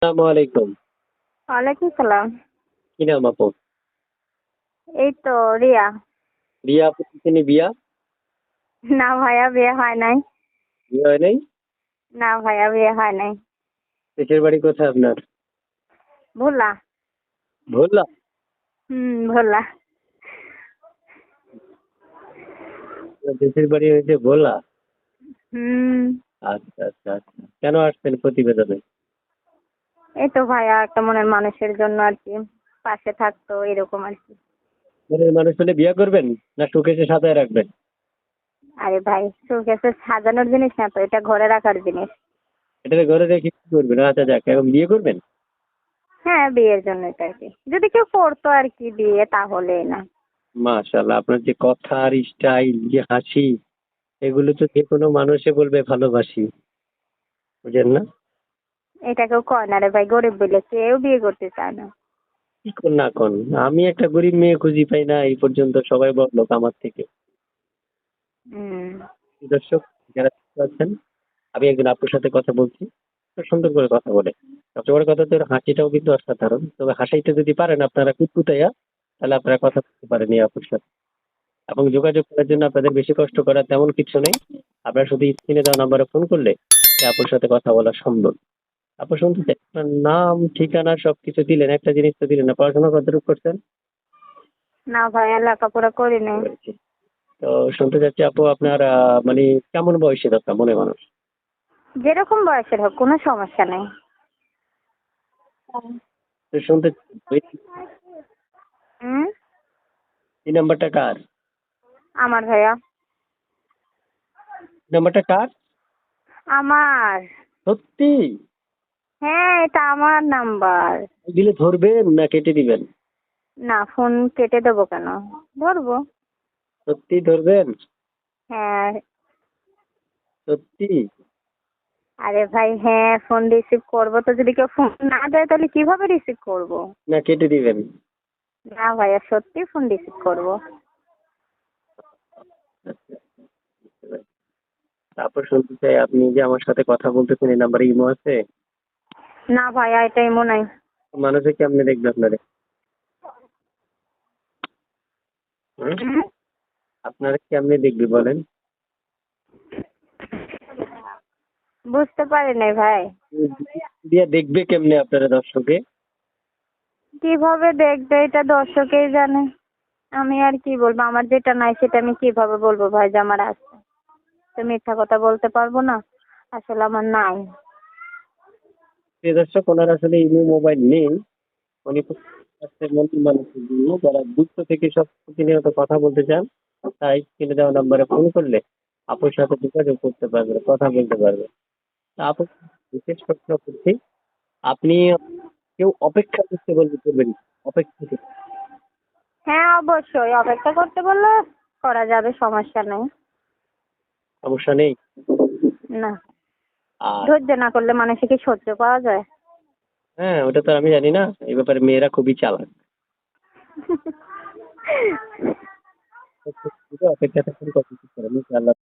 আসসালামু আলাইকুম। ওয়ালাইকুম সালাম। কি নাম আপু? এই তো রিয়া। রিয়া আপু কি চিনি বিয়া? না ভাইয়া বিয়ে হয় নাই। বিয়ে হয় নাই? না ভাইয়া বিয়ে হয় নাই। দেশের বাড়ি কোথায় আপনার? ভোলা। ভোলা? ভোলা। আপনার দেশের বাড়ি হয়েছে ভোলা? হুম। আচ্ছা আচ্ছা আচ্ছা। কেন আসছেন প্রতিবেদনে? এই তো ভাইয়া একটা মনের মানুষের জন্য আর কি, পাশে থাকতো এরকম আর কি। মনের মানুষ হলে বিয়ে করবেন না শোকেসে সাজায় রাখবেন? আরে ভাই, শোকেসে সাজানোর জিনিস না তো, এটা ঘরে রাখার জিনিস। এটাকে ঘরে রেখে কি করবেন? আচ্ছা যাক, এখন বিয়ে করবেন? হ্যাঁ, বিয়ের জন্য এটা আর কি, যদি কেউ করতো আর কি বিয়ে তাহলে না। মাশাআল্লাহ, আপনার যে কথার স্টাইল, যে হাসি, এগুলো তো যে কোনো মানুষে বলবে ভালোবাসি। বুঝেন না? এটা কেউ কয় না রে ভাই, গরিব বলে কেউ বিয়ে করতে চায় না। কি কোন না কোন, আমি একটা গরিব মেয়ে খুঁজি পাই না এই পর্যন্ত, সবাই বড়লোক আমার থেকে। হুম। দর্শক যারা আছেন, আমি একজন আপুর সাথে কথা বলছি, খুব সুন্দর করে কথা বলে। সবচেয়ে বড় কথা, তো হাসিটাও কিন্তু অসাধারণ। তবে হাসাইতে যদি পারেন আপনারা কুতকুতাইয়া, তাহলে আপনারা কথা বলতে পারেন এই আপুর সাথে। এবং যোগাযোগ করার জন্য আপনাদের বেশি কষ্ট করার তেমন কিছু নেই। আপনারা শুধু স্ক্রিনে দেওয়া নাম্বারে ফোন করলে এই আপুর সাথে কথা বলা সম্ভব। আপু শুনতে চাই, আপনার নাম, ঠিকানা সবকিছু দিলেন, একটা জিনিস তো দিলেন না, পড়াশোনা কতটুকু করছেন? না ভাইয়া, লেখাপড়া করি নাই। তো শুনতে চাচ্ছি আপু, আপনার মানে কেমন বয়সী দরকার মনে মানুষ? যেরকম বয়সের হোক, কোনো সমস্যা নেই। তো শুনতে চাচ্ছি, হুম। এই নাম্বারটা কার? আমার ভাইয়া। এই নাম্বারটা কার? আমার। সত্যি? হ্যাঁ, এটা আমার নাম্বার। দিলে ধরবেন না কেটে দিবেন? না, ফোন কেটে দেবো কেন, ধরবো। সত্যি ধরবেন? হ্যাঁ। সত্যি? আরে ভাই হ্যাঁ, ফোন রিসিভ করবো তো, যদি কেউ ফোন না দেয় তাহলে কিভাবে রিসিভ করবো? না কেটে দিবেন? না ভাইয়া, সত্যি ফোন রিসিভ করবো। তারপর শুনতে চাই, আপনি যে আমার সাথে কথা বলতেছেন, এই নাম্বারে ইমো আছে? না ভাইয়া, এটাই মনে হয়। মানুষে কেমনে দেখবে আপনারে? হুম? হুম? আপনারা কেমনে দেখবে বলেন? বুঝতে পারি নাই ভাই। দিয়া দেখবে কেমনে আপনারা দর্শকে? কিভাবে দেখবে এটা দর্শকেই জানে। আমি আর কি বলবো, আমার যেটা নাই সেটা আমি কিভাবে বলবো ভাই যে আমার আছে? তো মিথ্যা কথা বলতে পারবো না, আসলে আমার নাই। প্রিয় দর্শক, ওনার আসলে ইমো মোবাইল নেই। উনি খুব কাছের মন্ত্রী মানুষের জন্য, যারা যুক্ত থেকে সব প্রতিনিয়ত কথা বলতে চান, তাই স্ক্রিনে দেওয়া নাম্বারে ফোন করলে আপুর সাথে যোগাযোগ করতে পারবে, কথা বলতে পারবে। তা আপু, বিশেষ প্রশ্ন করছি, আপনি, কেউ অপেক্ষা করতে বললে করবেন? অপেক্ষা করতে, হ্যাঁ অবশ্যই, অপেক্ষা করতে বললে করা যাবে, সমস্যা নেই। সমস্যা নেই। না, আর ধৈর্য না করলে মানুষে কি সহ্য পাওয়া যায়? হ্যাঁ, ওটা তো আমি জানি না, এই ব্যাপারে মেয়েরা খুবই চালাক। অপেক্ষা থাকুন, কথা করেন, ইনশাআল্লাহ।